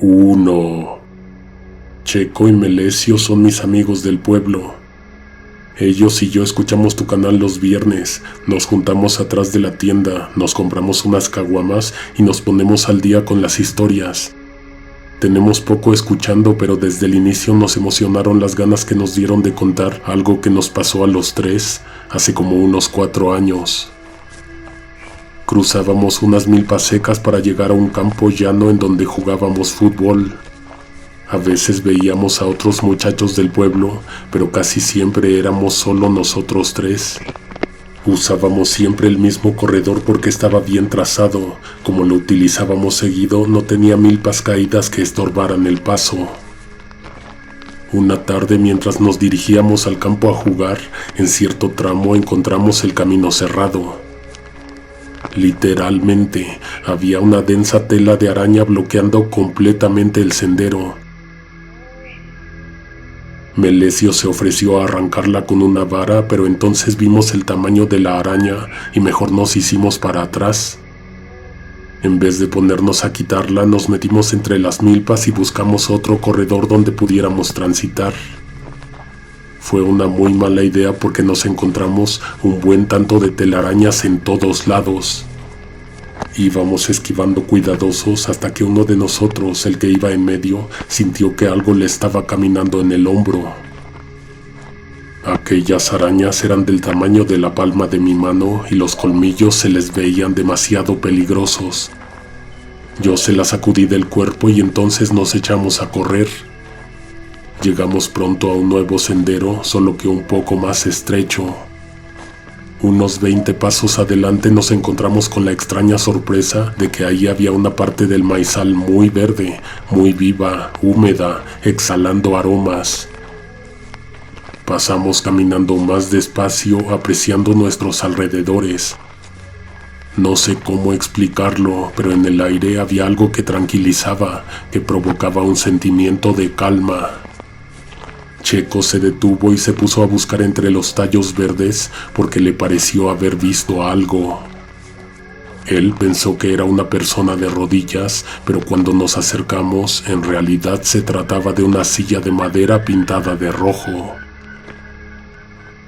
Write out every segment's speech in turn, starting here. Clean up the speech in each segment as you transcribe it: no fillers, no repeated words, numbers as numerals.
1. Checo y Melesio son mis amigos del pueblo. Ellos y yo escuchamos tu canal los viernes, nos juntamos atrás de la tienda, nos compramos unas caguamas y nos ponemos al día con las historias. Tenemos poco escuchando, pero desde el inicio nos emocionaron las ganas que nos dieron de contar algo que nos pasó a los tres hace como unos 4 años. Cruzábamos unas milpas secas para llegar a un campo llano en donde jugábamos fútbol. A veces veíamos a otros muchachos del pueblo, pero casi siempre éramos solo nosotros tres. Usábamos siempre el mismo corredor porque estaba bien trazado. Como lo utilizábamos seguido, no tenía milpas caídas que estorbaran el paso. Una tarde, mientras nos dirigíamos al campo a jugar, en cierto tramo encontramos el camino cerrado. Literalmente, había una densa tela de araña bloqueando completamente el sendero. Melesio se ofreció a arrancarla con una vara, pero entonces vimos el tamaño de la araña y mejor nos hicimos para atrás. En vez de ponernos a quitarla, nos metimos entre las milpas y buscamos otro corredor donde pudiéramos transitar. Fue una muy mala idea porque nos encontramos un buen tanto de telarañas en todos lados. Íbamos esquivando cuidadosos hasta que uno de nosotros, el que iba en medio, sintió que algo le estaba caminando en el hombro. Aquellas arañas eran del tamaño de la palma de mi mano y los colmillos se les veían demasiado peligrosos. Yo se las sacudí del cuerpo y entonces nos echamos a correr. Llegamos pronto a un nuevo sendero, solo que un poco más estrecho. Unos 20 pasos adelante nos encontramos con la extraña sorpresa de que ahí había una parte del maizal muy verde, muy viva, húmeda, exhalando aromas. Pasamos caminando más despacio, apreciando nuestros alrededores. No sé cómo explicarlo, pero en el aire había algo que tranquilizaba, que provocaba un sentimiento de calma. Checo se detuvo y se puso a buscar entre los tallos verdes porque le pareció haber visto algo. Él pensó que era una persona de rodillas, pero cuando nos acercamos, en realidad se trataba de una silla de madera pintada de rojo.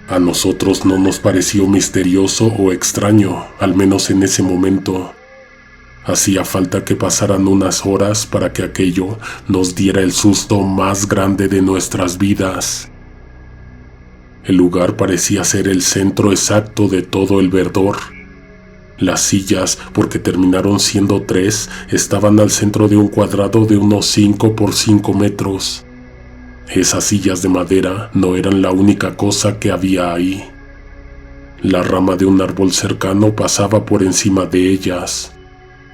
A nosotros no nos pareció misterioso o extraño, al menos en ese momento. Hacía falta que pasaran unas horas para que aquello nos diera el susto más grande de nuestras vidas. El lugar parecía ser el centro exacto de todo el verdor. Las sillas, porque terminaron siendo 3, estaban al centro de un cuadrado de unos 5 por 5 metros. Esas sillas de madera no eran la única cosa que había ahí. La rama de un árbol cercano pasaba por encima de ellas.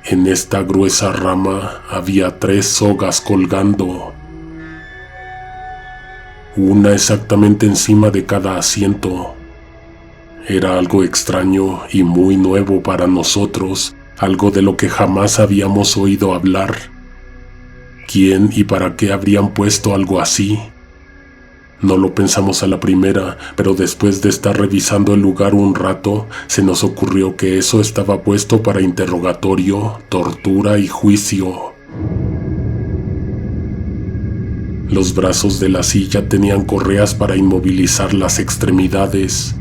En esta gruesa rama había 3 sogas colgando, una exactamente encima de cada asiento. Era algo extraño y muy nuevo para nosotros, algo de lo que jamás habíamos oído hablar. ¿Quién y para qué habrían puesto algo así? No lo pensamos a la primera, pero después de estar revisando el lugar un rato, se nos ocurrió que eso estaba puesto para interrogatorio, tortura y juicio. Los brazos de la silla tenían correas para inmovilizar las extremidades.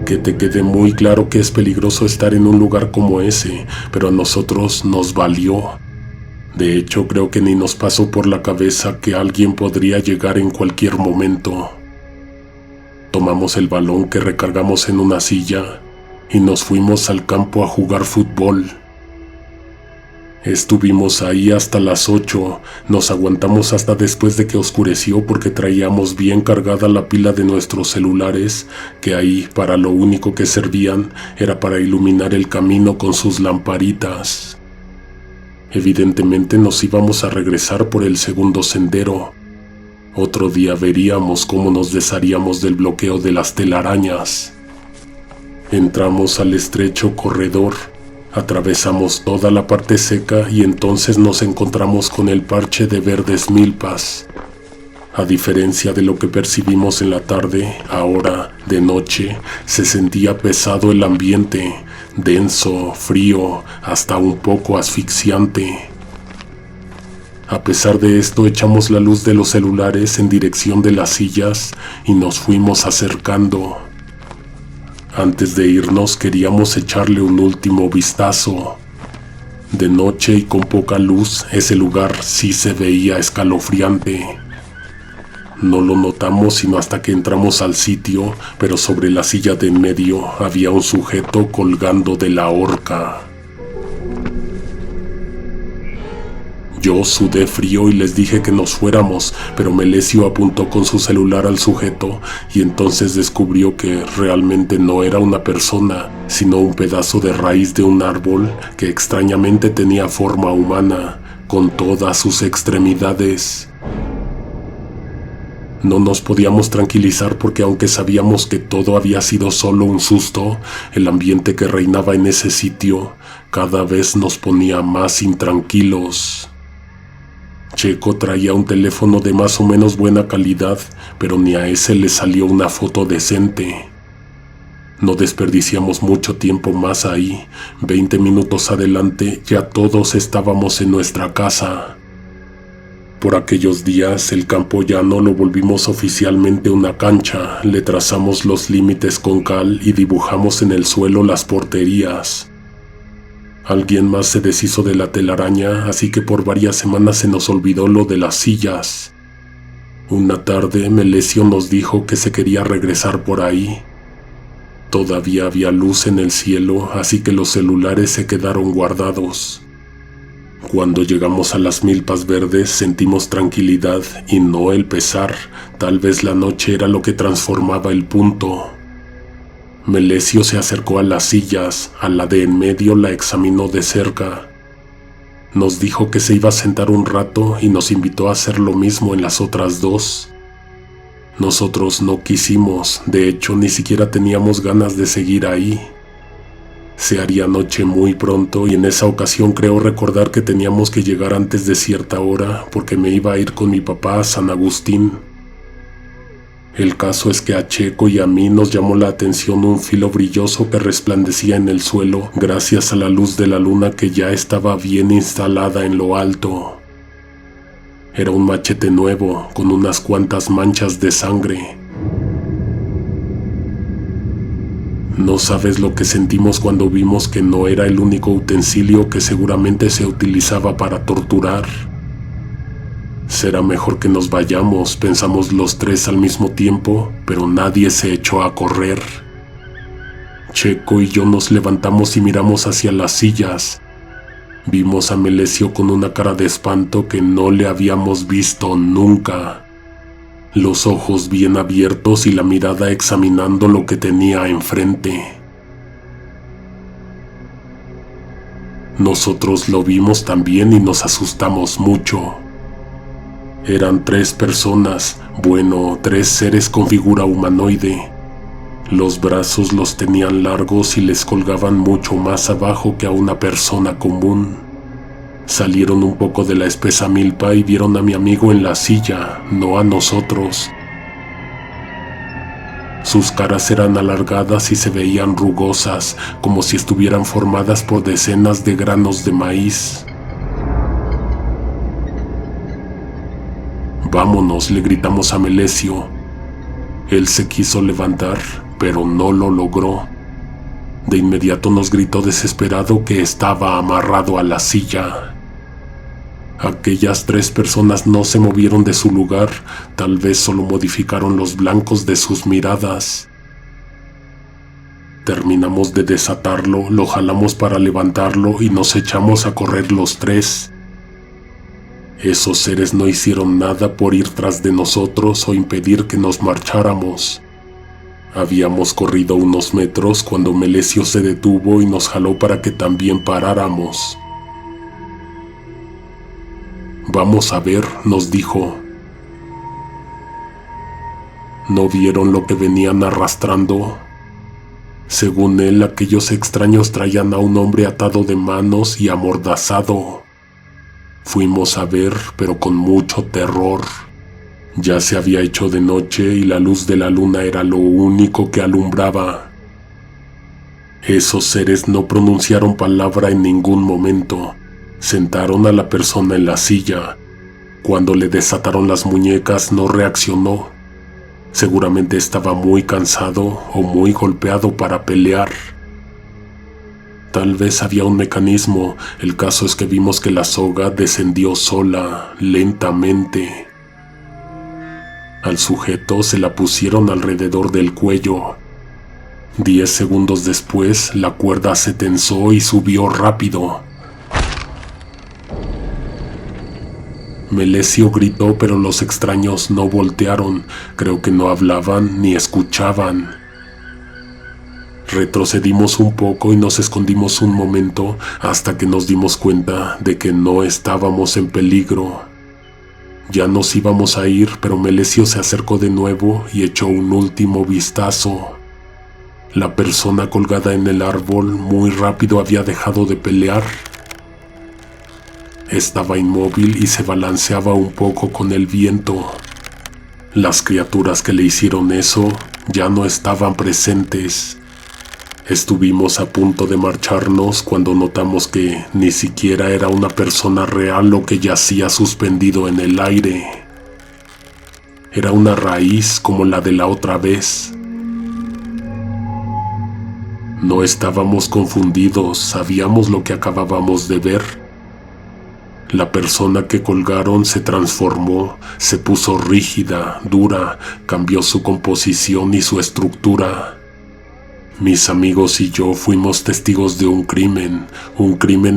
Que te quede muy claro que es peligroso estar en un lugar como ese, pero a nosotros nos valió. De hecho, creo que ni nos pasó por la cabeza que alguien podría llegar en cualquier momento. Tomamos el balón que recargamos en una silla y nos fuimos al campo a jugar fútbol. Estuvimos ahí hasta las 8, nos aguantamos hasta después de que oscureció porque traíamos bien cargada la pila de nuestros celulares, que ahí para lo único que servían era para iluminar el camino con sus lamparitas. Evidentemente nos íbamos a regresar por el segundo sendero. Otro día veríamos cómo nos desharíamos del bloqueo de las telarañas. Entramos al estrecho corredor, atravesamos toda la parte seca y entonces nos encontramos con el parche de verdes milpas. A diferencia de lo que percibimos en la tarde, ahora, de noche, se sentía pesado el ambiente, denso, frío, hasta un poco asfixiante. A pesar de esto, echamos la luz de los celulares en dirección de las sillas y nos fuimos acercando. Antes de irnos queríamos echarle un último vistazo. De noche y con poca luz, ese lugar sí se veía escalofriante. No lo notamos sino hasta que entramos al sitio, pero sobre la silla de en medio había un sujeto colgando de la horca. Yo sudé frío y les dije que nos fuéramos, pero Melesio apuntó con su celular al sujeto y entonces descubrió que realmente no era una persona, sino un pedazo de raíz de un árbol que extrañamente tenía forma humana, con todas sus extremidades. No nos podíamos tranquilizar porque aunque sabíamos que todo había sido solo un susto, el ambiente que reinaba en ese sitio cada vez nos ponía más intranquilos. Checo traía un teléfono de más o menos buena calidad, pero ni a ese le salió una foto decente. No desperdiciamos mucho tiempo más ahí. 20 minutos adelante ya todos estábamos en nuestra casa. Por aquellos días el campo llano lo volvimos oficialmente una cancha, le trazamos los límites con cal y dibujamos en el suelo las porterías. Alguien más se deshizo de la telaraña, así que por varias semanas se nos olvidó lo de las sillas. Una tarde Melesio nos dijo que se quería regresar por ahí. Todavía había luz en el cielo, así que los celulares se quedaron guardados. Cuando llegamos a las milpas verdes sentimos tranquilidad y no el pesar, tal vez la noche era lo que transformaba el punto. Melesio se acercó a las sillas, a la de en medio la examinó de cerca. Nos dijo que se iba a sentar un rato y nos invitó a hacer lo mismo en las otras dos. Nosotros no quisimos, de hecho ni siquiera teníamos ganas de seguir ahí. Se haría noche muy pronto y en esa ocasión creo recordar que teníamos que llegar antes de cierta hora porque me iba a ir con mi papá a San Agustín. El caso es que a Checo y a mí nos llamó la atención un filo brilloso que resplandecía en el suelo gracias a la luz de la luna que ya estaba bien instalada en lo alto. Era un machete nuevo con unas cuantas manchas de sangre. No sabes lo que sentimos cuando vimos que no era el único utensilio que seguramente se utilizaba para torturar. Será mejor que nos vayamos, pensamos los tres al mismo tiempo, pero nadie se echó a correr. Checo y yo nos levantamos y miramos hacia las sillas. Vimos a Melesio con una cara de espanto que no le habíamos visto nunca. Los ojos bien abiertos y la mirada examinando lo que tenía enfrente. Nosotros lo vimos también y nos asustamos mucho. Eran 3 personas, bueno, 3 seres con figura humanoide. Los brazos los tenían largos y les colgaban mucho más abajo que a una persona común. Salieron un poco de la espesa milpa y vieron a mi amigo en la silla, no a nosotros. Sus caras eran alargadas y se veían rugosas, como si estuvieran formadas por decenas de granos de maíz. «Vámonos», le gritamos a Melesio. Él se quiso levantar, pero no lo logró. De inmediato nos gritó desesperado que estaba amarrado a la silla. Aquellas 3 personas no se movieron de su lugar, tal vez solo modificaron los blancos de sus miradas. Terminamos de desatarlo, lo jalamos para levantarlo y nos echamos a correr los 3. Esos seres no hicieron nada por ir tras de nosotros o impedir que nos marcháramos. Habíamos corrido unos metros cuando Melesio se detuvo y nos jaló para que también paráramos. «Vamos a ver», nos dijo. ¿No vieron lo que venían arrastrando? Según él, aquellos extraños traían a un hombre atado de manos y amordazado. Fuimos a ver, pero con mucho terror. Ya se había hecho de noche y la luz de la luna era lo único que alumbraba. Esos seres no pronunciaron palabra en ningún momento. Sentaron a la persona en la silla. Cuando le desataron las muñecas no reaccionó. Seguramente estaba muy cansado o muy golpeado para pelear. Tal vez había un mecanismo. El caso es que vimos que la soga descendió sola, lentamente. Al sujeto se la pusieron alrededor del cuello. 10 segundos después, la cuerda se tensó y subió rápido. Melesio gritó, pero los extraños no voltearon. Creo que no hablaban ni escuchaban. Retrocedimos un poco y nos escondimos un momento hasta que nos dimos cuenta de que no estábamos en peligro. Ya nos íbamos a ir, pero Melesio se acercó de nuevo y echó un último vistazo. La persona colgada en el árbol muy rápido había dejado de pelear. Estaba inmóvil y se balanceaba un poco con el viento. Las criaturas que le hicieron eso ya no estaban presentes. Estuvimos a punto de marcharnos cuando notamos que ni siquiera era una persona real lo que yacía suspendido en el aire. Era una raíz como la de la otra vez. No estábamos confundidos, sabíamos lo que acabábamos de ver. La persona que colgaron se transformó, se puso rígida, dura, cambió su composición y su estructura. Mis amigos y yo fuimos testigos de un crimen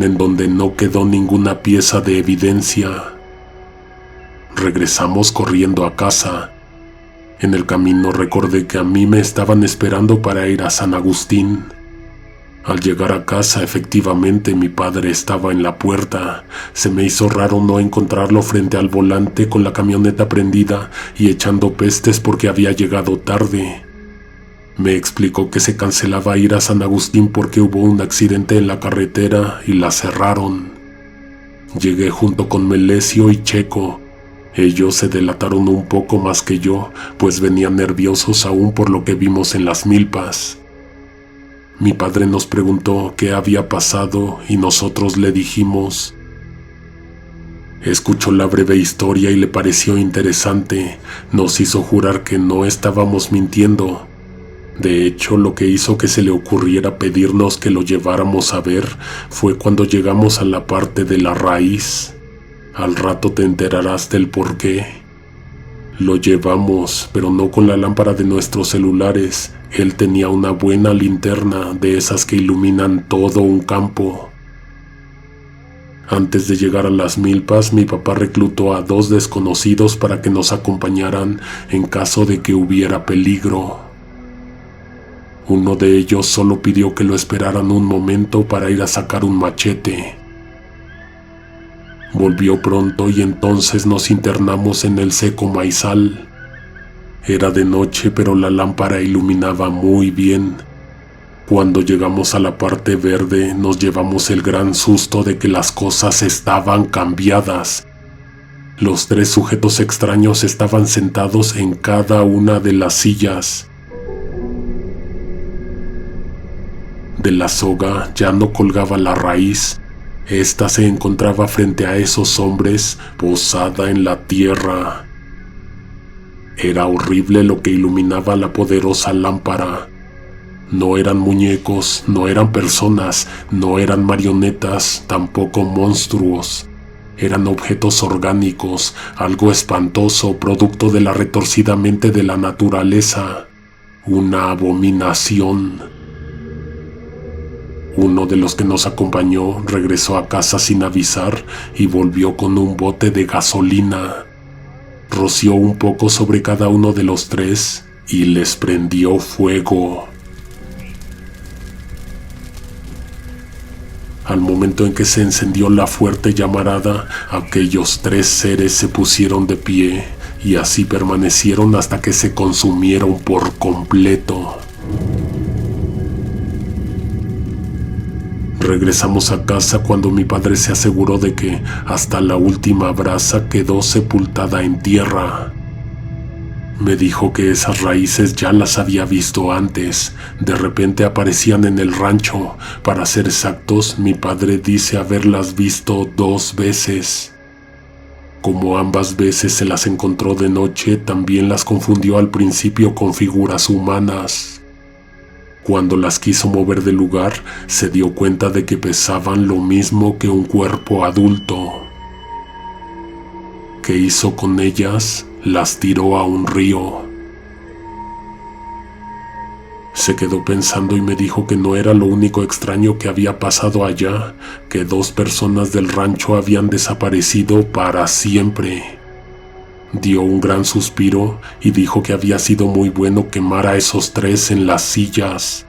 en donde no quedó ninguna pieza de evidencia. Regresamos corriendo a casa. En el camino recordé que a mí me estaban esperando para ir a San Agustín. Al llegar a casa, efectivamente, mi padre estaba en la puerta. Se me hizo raro no encontrarlo frente al volante con la camioneta prendida y echando pestes porque había llegado tarde. Me explicó que se cancelaba ir a San Agustín porque hubo un accidente en la carretera y la cerraron. Llegué junto con Melesio y Checo. Ellos se delataron un poco más que yo, pues venían nerviosos aún por lo que vimos en las milpas. Mi padre nos preguntó qué había pasado y nosotros le dijimos. Escuchó la breve historia y le pareció interesante. Nos hizo jurar que no estábamos mintiendo. De hecho, lo que hizo que se le ocurriera pedirnos que lo lleváramos a ver fue cuando llegamos a la parte de la raíz. Al rato te enterarás del por qué. Lo llevamos, pero no con la lámpara de nuestros celulares. Él tenía una buena linterna, de esas que iluminan todo un campo. Antes de llegar a las milpas, mi papá reclutó a 2 desconocidos para que nos acompañaran en caso de que hubiera peligro. Uno de ellos solo pidió que lo esperaran un momento para ir a sacar un machete. Volvió pronto y entonces nos internamos en el seco maizal. Era de noche, pero la lámpara iluminaba muy bien. Cuando llegamos a la parte verde, nos llevamos el gran susto de que las cosas estaban cambiadas. Los 3 sujetos extraños estaban sentados en cada una de las sillas. De la soga ya no colgaba la raíz. Esta se encontraba frente a esos hombres, posada en la tierra. Era horrible lo que iluminaba la poderosa lámpara. No eran muñecos, no eran personas, no eran marionetas, tampoco monstruos. Eran objetos orgánicos, algo espantoso, producto de la retorcida mente de la naturaleza. Una abominación. Uno de los que nos acompañó regresó a casa sin avisar y volvió con un bote de gasolina. Roció un poco sobre cada uno de los 3 y les prendió fuego. Al momento en que se encendió la fuerte llamarada, aquellos 3 seres se pusieron de pie y así permanecieron hasta que se consumieron por completo. Regresamos a casa cuando mi padre se aseguró de que hasta la última brasa quedó sepultada en tierra. Me dijo que esas raíces ya las había visto antes. De repente aparecían en el rancho. Para ser exactos, mi padre dice haberlas visto 2 veces. Como ambas veces se las encontró de noche, también las confundió al principio con figuras humanas. Cuando las quiso mover del lugar, se dio cuenta de que pesaban lo mismo que un cuerpo adulto. ¿Qué hizo con ellas? Las tiró a un río. Se quedó pensando y me dijo que no era lo único extraño que había pasado allá, que 2 personas del rancho habían desaparecido para siempre. Dio un gran suspiro y dijo que había sido muy bueno quemar a esos 3 en las sillas.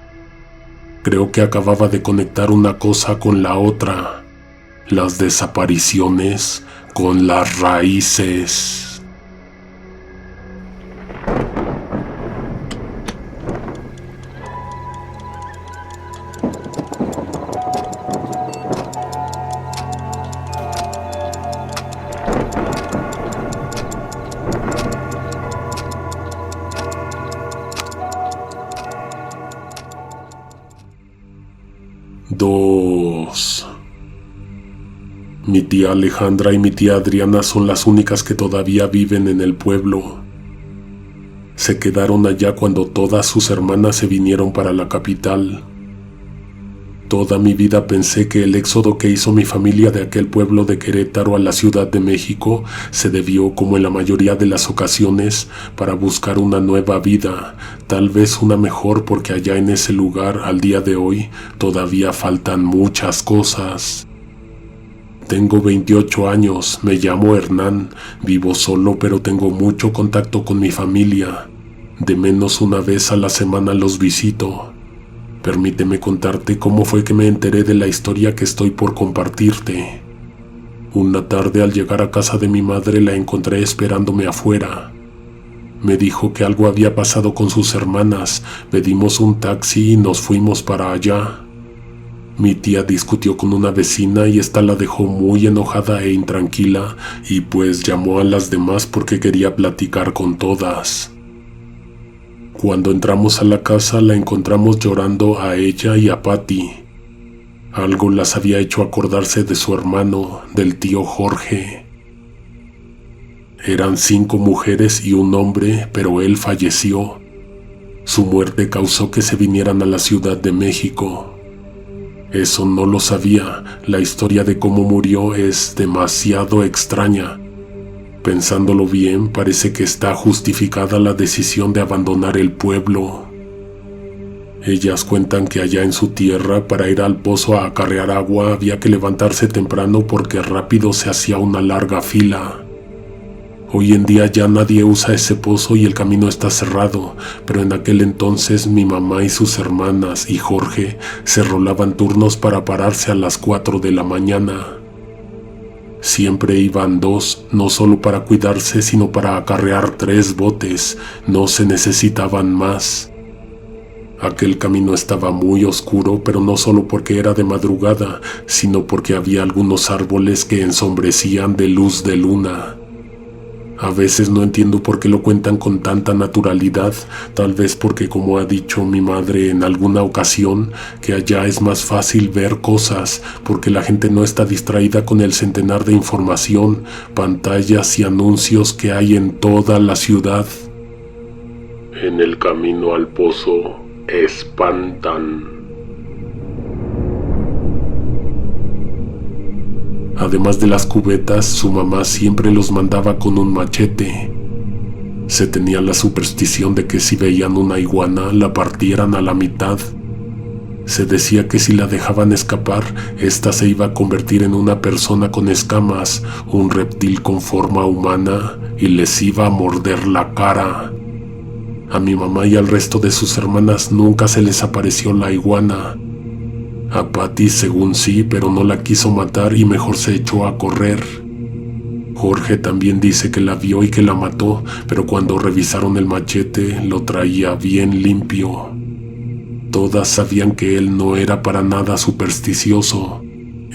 Creo que acababa de conectar una cosa con la otra, las desapariciones con las raíces. Mi tía Alejandra y mi tía Adriana son las únicas que todavía viven en el pueblo. Se quedaron allá cuando todas sus hermanas se vinieron para la capital. Toda mi vida pensé que el éxodo que hizo mi familia de aquel pueblo de Querétaro a la Ciudad de México se debió, como en la mayoría de las ocasiones, para buscar una nueva vida, tal vez una mejor, porque allá en ese lugar, al día de hoy, todavía faltan muchas cosas. Tengo 28 años, me llamo Hernán, vivo solo pero tengo mucho contacto con mi familia. De menos una vez a la semana los visito. Permíteme contarte cómo fue que me enteré de la historia que estoy por compartirte. Una tarde al llegar a casa de mi madre la encontré esperándome afuera. Me dijo que algo había pasado con sus hermanas, pedimos un taxi y nos fuimos para allá. Mi tía discutió con una vecina y esta la dejó muy enojada e intranquila y pues llamó a las demás porque quería platicar con todas. Cuando entramos a la casa la encontramos llorando a ella y a Patty. Algo las había hecho acordarse de su hermano, del tío Jorge. Eran 5 mujeres y un hombre, pero él falleció. Su muerte causó que se vinieran a la Ciudad de México. Eso no lo sabía. La historia de cómo murió es demasiado extraña. Pensándolo bien, parece que está justificada la decisión de abandonar el pueblo. Ellas cuentan que allá en su tierra, para ir al pozo a acarrear agua, había que levantarse temprano porque rápido se hacía una larga fila. Hoy en día ya nadie usa ese pozo y el camino está cerrado, pero en aquel entonces mi mamá y sus hermanas y Jorge se rolaban turnos para pararse a las 4 de la mañana. Siempre iban 2, no solo para cuidarse, sino para acarrear 3 botes, no se necesitaban más. Aquel camino estaba muy oscuro, pero no solo porque era de madrugada, sino porque había algunos árboles que ensombrecían de luz de luna. A veces no entiendo por qué lo cuentan con tanta naturalidad, tal vez porque, como ha dicho mi madre en alguna ocasión, que allá es más fácil ver cosas, porque la gente no está distraída con el centenar de información, pantallas y anuncios que hay en toda la ciudad. En el camino al pozo espantan. Además de las cubetas, su mamá siempre los mandaba con un machete. Se tenía la superstición de que si veían una iguana, la partieran a la mitad. Se decía que si la dejaban escapar, ésta se iba a convertir en una persona con escamas, un reptil con forma humana, y les iba a morder la cara. A mi mamá y al resto de sus hermanas nunca se les apareció la iguana. A Patty según sí, pero no la quiso matar y mejor se echó a correr. Jorge también dice que la vio y que la mató, pero cuando revisaron el machete lo traía bien limpio. Todas sabían que él no era para nada supersticioso.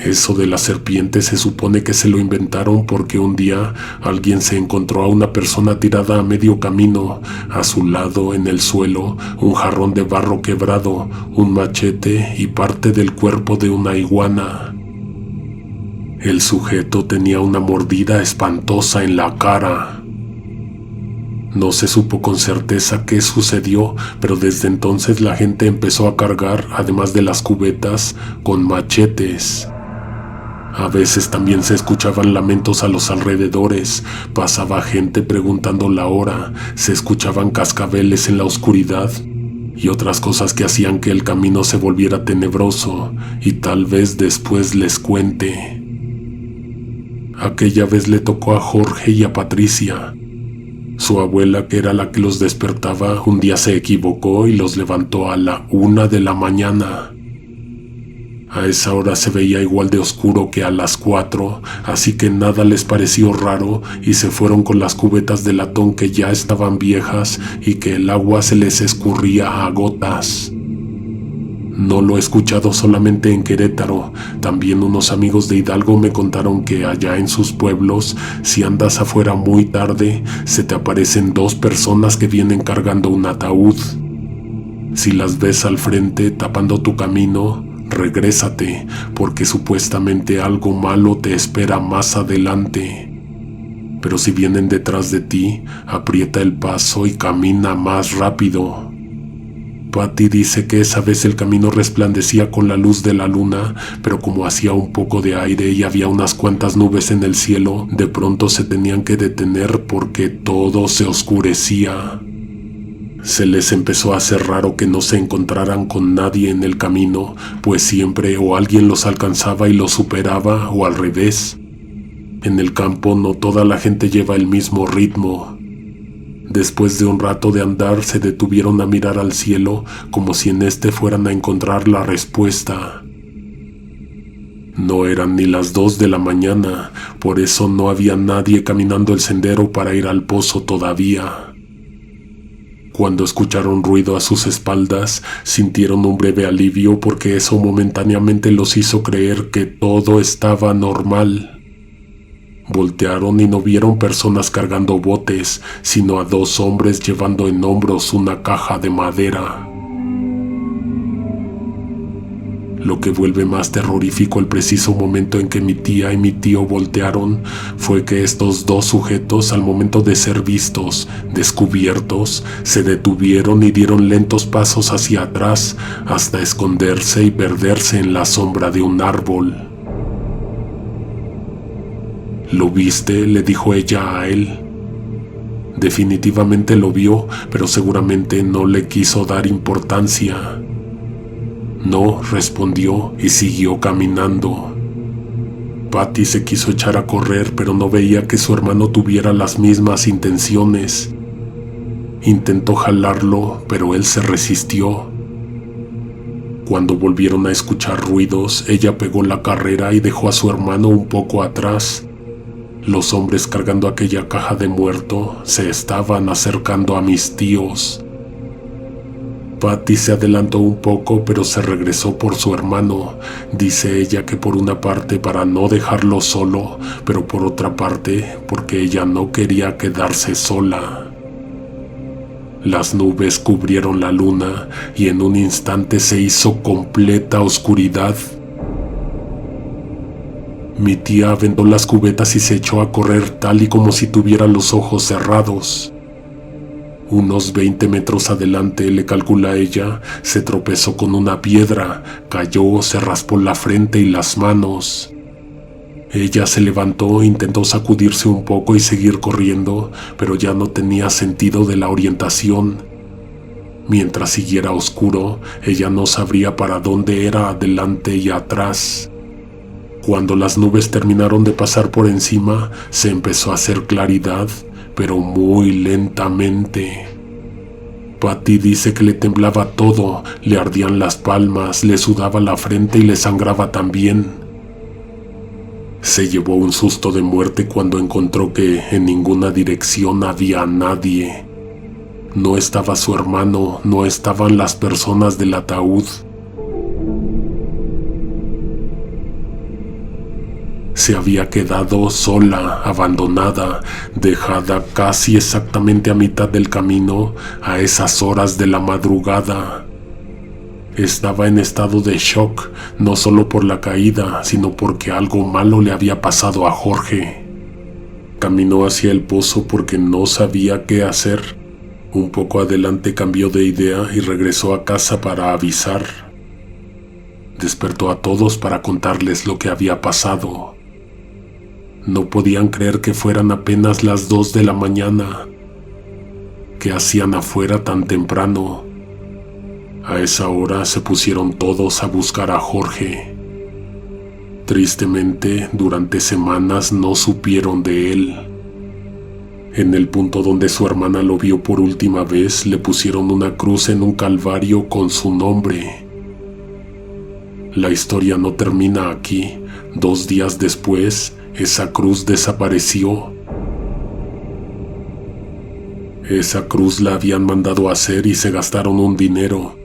Eso de la serpiente se supone que se lo inventaron porque un día alguien se encontró a una persona tirada a medio camino, a su lado en el suelo, un jarrón de barro quebrado, un machete y parte del cuerpo de una iguana. El sujeto tenía una mordida espantosa en la cara. No se supo con certeza qué sucedió, pero desde entonces la gente empezó a cargar, además de las cubetas, con machetes. A veces también se escuchaban lamentos a los alrededores, pasaba gente preguntando la hora, se escuchaban cascabeles en la oscuridad y otras cosas que hacían que el camino se volviera tenebroso, y tal vez después les cuente. Aquella vez le tocó a Jorge y a Patricia. Su abuela, que era la que los despertaba, un día se equivocó y los levantó a la 1 de la mañana. A esa hora se veía igual de oscuro que a las 4, así que nada les pareció raro y se fueron con las cubetas de latón que ya estaban viejas y que el agua se les escurría a gotas. No lo he escuchado solamente en Querétaro, también unos amigos de Hidalgo me contaron que allá en sus pueblos, si andas afuera muy tarde, se te aparecen 2 personas que vienen cargando un ataúd. Si las ves al frente tapando tu camino, regrésate, porque supuestamente algo malo te espera más adelante. Pero si vienen detrás de ti, aprieta el paso y camina más rápido. Patty dice que esa vez el camino resplandecía con la luz de la luna, pero como hacía un poco de aire y había unas cuantas nubes en el cielo, de pronto se tenían que detener porque todo se oscurecía. Se les empezó a hacer raro que no se encontraran con nadie en el camino, pues siempre o alguien los alcanzaba y los superaba, o al revés. En el campo no toda la gente lleva el mismo ritmo. Después de un rato de andar, se detuvieron a mirar al cielo como si en este fueran a encontrar la respuesta. No eran ni las 2 de la mañana, por eso no había nadie caminando el sendero para ir al pozo todavía. Cuando escucharon ruido a sus espaldas, sintieron un breve alivio porque eso momentáneamente los hizo creer que todo estaba normal. Voltearon y no vieron personas cargando botes, sino a 2 hombres llevando en hombros una caja de madera. Lo que vuelve más terrorífico el preciso momento en que mi tía y mi tío voltearon fue que estos 2 sujetos, al momento de ser vistos, descubiertos, se detuvieron y dieron lentos pasos hacia atrás hasta esconderse y perderse en la sombra de un árbol. ¿Lo viste?, le dijo ella a él. Definitivamente lo vio, pero seguramente no le quiso dar importancia. No, respondió y siguió caminando. Patty se quiso echar a correr, pero no veía que su hermano tuviera las mismas intenciones. Intentó jalarlo, pero él se resistió. Cuando volvieron a escuchar ruidos, ella pegó la carrera y dejó a su hermano un poco atrás. Los hombres cargando aquella caja de muerto se estaban acercando a mis tíos. Patty se adelantó un poco, pero se regresó por su hermano. Dice ella que por una parte para no dejarlo solo, pero por otra parte porque ella no quería quedarse sola. Las nubes cubrieron la luna y en un instante se hizo completa oscuridad. Mi tía aventó las cubetas y se echó a correr tal y como si tuviera los ojos cerrados. Unos 20 metros adelante, le calcula ella, se tropezó con una piedra, cayó, se raspó la frente y las manos. Ella se levantó, intentó sacudirse un poco y seguir corriendo, pero ya no tenía sentido de la orientación. Mientras siguiera oscuro, ella no sabría para dónde era adelante y atrás. Cuando las nubes terminaron de pasar por encima, se empezó a hacer claridad, pero muy lentamente. Patty dice que le temblaba todo, le ardían las palmas, le sudaba la frente y le sangraba también. Se llevó un susto de muerte cuando encontró que en ninguna dirección había nadie. No estaba su hermano, no estaban las personas del ataúd. Se había quedado sola, abandonada, dejada casi exactamente a mitad del camino a esas horas de la madrugada. Estaba en estado de shock, no solo por la caída, sino porque algo malo le había pasado a Jorge. Caminó hacia el pozo porque no sabía qué hacer. Un poco adelante cambió de idea y regresó a casa para avisar. Despertó a todos para contarles lo que había pasado. No podían creer que fueran apenas las 2 de la mañana. ¿Qué hacían afuera tan temprano? A esa hora se pusieron todos a buscar a Jorge. Tristemente, durante semanas no supieron de él. En el punto donde su hermana lo vio por última vez, le pusieron una cruz en un calvario con su nombre. La historia no termina aquí. 2 días después, esa cruz desapareció. Esa cruz la habían mandado a hacer y se gastaron un dinero.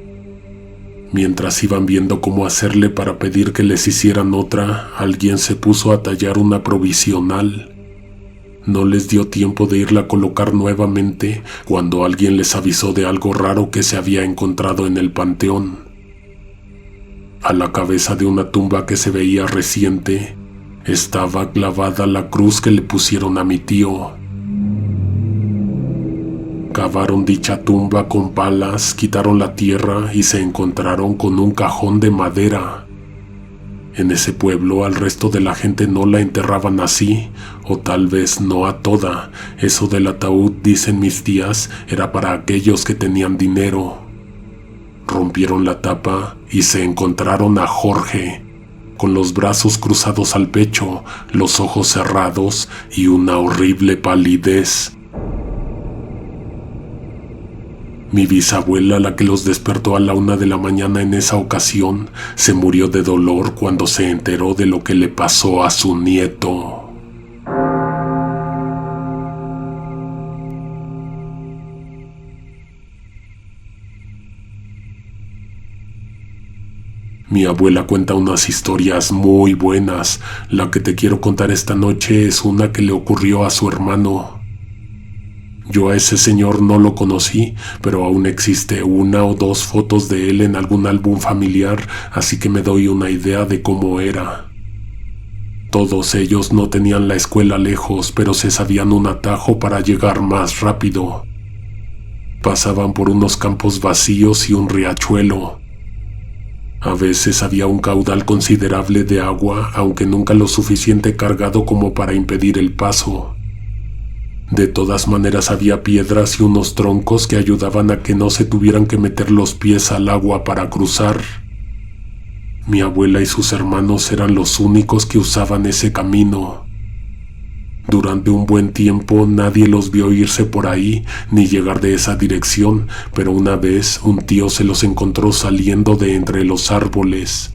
Mientras iban viendo cómo hacerle para pedir que les hicieran otra, alguien se puso a tallar una provisional. No les dio tiempo de irla a colocar nuevamente cuando alguien les avisó de algo raro que se había encontrado en el panteón. A la cabeza de una tumba que se veía reciente, estaba clavada la cruz que le pusieron a mi tío. Cavaron dicha tumba con palas, quitaron la tierra y se encontraron con un cajón de madera. En ese pueblo al resto de la gente no la enterraban así, o tal vez no a toda. Eso del ataúd, dicen mis tías, era para aquellos que tenían dinero. Rompieron la tapa y se encontraron a Jorge, con los brazos cruzados al pecho, los ojos cerrados y una horrible palidez. Mi bisabuela, la que los despertó a la 1 de la mañana en esa ocasión, se murió de dolor cuando se enteró de lo que le pasó a su nieto. Mi abuela cuenta unas historias muy buenas. La que te quiero contar esta noche es una que le ocurrió a su hermano. Yo a ese señor no lo conocí, pero aún existe 1 o 2 fotos de él en algún álbum familiar, así que me doy una idea de cómo era. Todos ellos no tenían la escuela lejos, pero se sabían un atajo para llegar más rápido. Pasaban por unos campos vacíos y un riachuelo. A veces había un caudal considerable de agua, aunque nunca lo suficiente cargado como para impedir el paso. De todas maneras había piedras y unos troncos que ayudaban a que no se tuvieran que meter los pies al agua para cruzar. Mi abuela y sus hermanos eran los únicos que usaban ese camino. Durante un buen tiempo nadie los vio irse por ahí ni llegar de esa dirección, pero una vez un tío se los encontró saliendo de entre los árboles.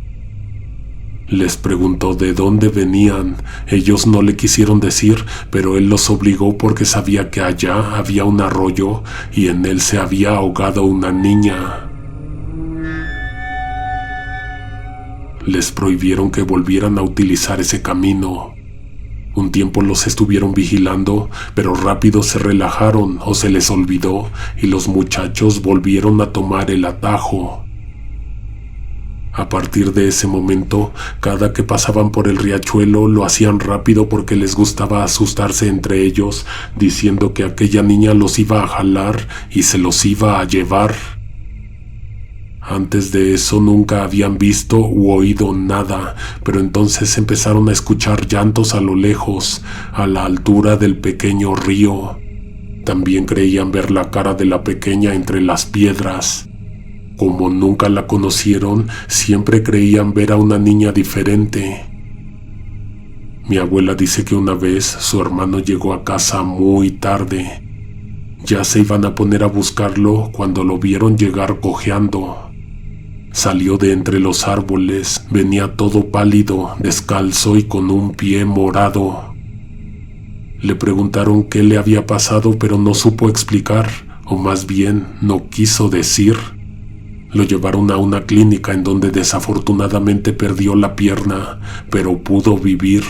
Les preguntó de dónde venían. Ellos no le quisieron decir, pero él los obligó porque sabía que allá había un arroyo y en él se había ahogado una niña. Les prohibieron que volvieran a utilizar ese camino. Un tiempo los estuvieron vigilando, pero rápido se relajaron o se les olvidó y los muchachos volvieron a tomar el atajo. A partir de ese momento, cada que pasaban por el riachuelo lo hacían rápido porque les gustaba asustarse entre ellos, diciendo que aquella niña los iba a jalar y se los iba a llevar. Antes de eso nunca habían visto u oído nada, pero entonces empezaron a escuchar llantos a lo lejos, a la altura del pequeño río. También creían ver la cara de la pequeña entre las piedras. Como nunca la conocieron, siempre creían ver a una niña diferente. Mi abuela dice que una vez su hermano llegó a casa muy tarde. Ya se iban a poner a buscarlo cuando lo vieron llegar cojeando. Salió de entre los árboles, venía todo pálido, descalzo y con un pie morado. Le preguntaron qué le había pasado, pero no supo explicar, o más bien no quiso decir. Lo llevaron a una clínica en donde desafortunadamente perdió la pierna, pero pudo vivir.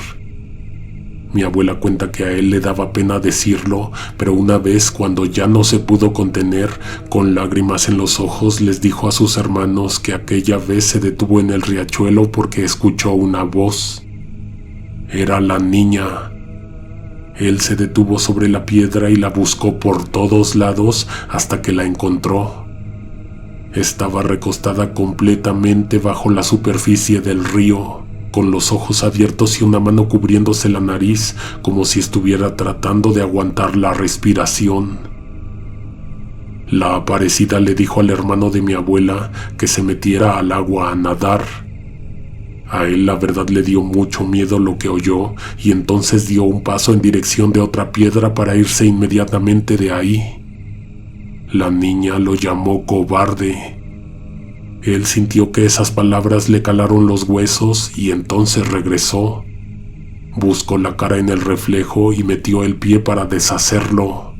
Mi abuela cuenta que a él le daba pena decirlo, pero una vez, cuando ya no se pudo contener, con lágrimas en los ojos, les dijo a sus hermanos que aquella vez se detuvo en el riachuelo porque escuchó una voz. Era la niña. Él se detuvo sobre la piedra y la buscó por todos lados hasta que la encontró. Estaba recostada completamente bajo la superficie del río, con los ojos abiertos y una mano cubriéndose la nariz, como si estuviera tratando de aguantar la respiración. La aparecida le dijo al hermano de mi abuela que se metiera al agua a nadar. A él la verdad le dio mucho miedo lo que oyó y entonces dio un paso en dirección de otra piedra para irse inmediatamente de ahí. La niña lo llamó cobarde. Él sintió que esas palabras le calaron los huesos y entonces regresó. Buscó la cara en el reflejo y metió el pie para deshacerlo.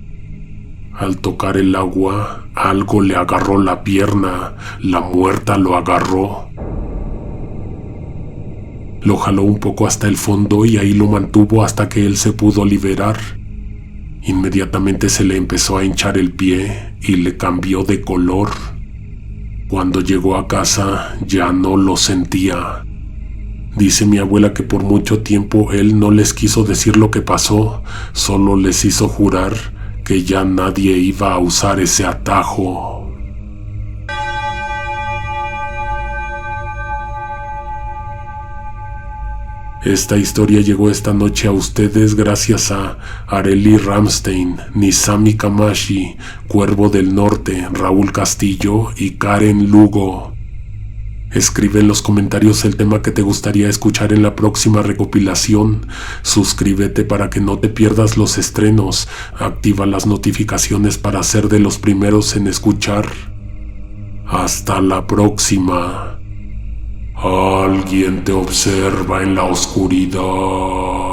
Al tocar el agua, algo le agarró la pierna. La muerta lo agarró. Lo jaló un poco hasta el fondo y ahí lo mantuvo hasta que él se pudo liberar. Inmediatamente se le empezó a hinchar el pie y le cambió de color. Cuando llegó a casa ya no lo sentía. Dice mi abuela que por mucho tiempo él no les quiso decir lo que pasó, solo les hizo jurar que ya nadie iba a usar ese atajo. Esta historia llegó esta noche a ustedes gracias a Arely Ramstein, Nisami Kamashi, Cuervo del Norte, Raúl Castillo y Karen Lugo. Escribe en los comentarios el tema que te gustaría escuchar en la próxima recopilación. Suscríbete para que no te pierdas los estrenos. Activa las notificaciones para ser de los primeros en escuchar. Hasta la próxima. Alguien te observa en la oscuridad.